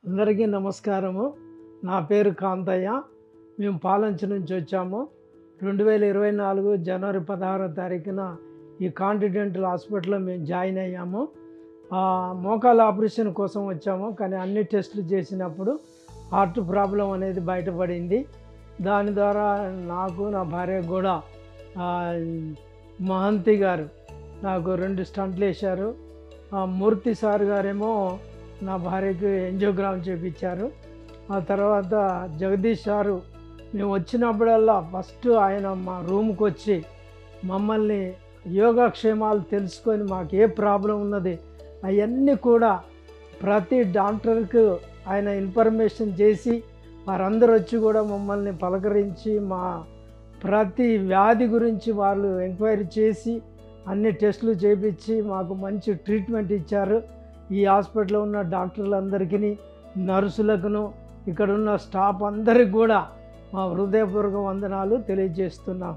అందరికీ నమస్కారము. నా పేరు కాంతయ్య. మేము పాలంచి నుంచి వచ్చాము. 2024 జనవరి 16వ తారీఖున ఈ కాంటినెంటల్ హాస్పిటల్లో మేము జాయిన్ అయ్యాము. మోకాల ఆపరేషన్ కోసం వచ్చాము. కానీ అన్ని టెస్టులు చేసినప్పుడు హార్ట్ ప్రాబ్లం అనేది బయటపడింది. దాని ద్వారా నాకు నా భార్యకు కూడా మహంతి గారు నాకు 2 స్టంట్లు వేశారు. మూర్తి సార్ గారేమో నా భార్యకు ఎంజియోగ్రామ్ చేయించారు. ఆ తర్వాత జగదీష్ సారు మేము వచ్చినప్పుడల్లా ఫస్ట్ ఆయన మా రూమ్కి వచ్చి మమ్మల్ని యోగక్షేమాలు తెలుసుకొని మాకు ఏ ప్రాబ్లం ఉన్నది అవన్నీ కూడా ప్రతి డాక్టర్కు ఆయన ఇన్ఫర్మేషన్ చేసి వారందరూ వచ్చి కూడా మమ్మల్ని పలకరించి మా ప్రతి వ్యాధి గురించి వాళ్ళు ఎంక్వైరీ చేసి అన్ని టెస్టులు చేయించి మాకు మంచి ట్రీట్మెంట్ ఇచ్చారు. ఈ హాస్పిటల్లో ఉన్న డాక్టర్లందరికీ, నర్సులకును, ఇక్కడ ఉన్న స్టాఫ్ అందరికి కూడా మా హృదయపూర్వక వందనాలు తెలియజేస్తున్నాం.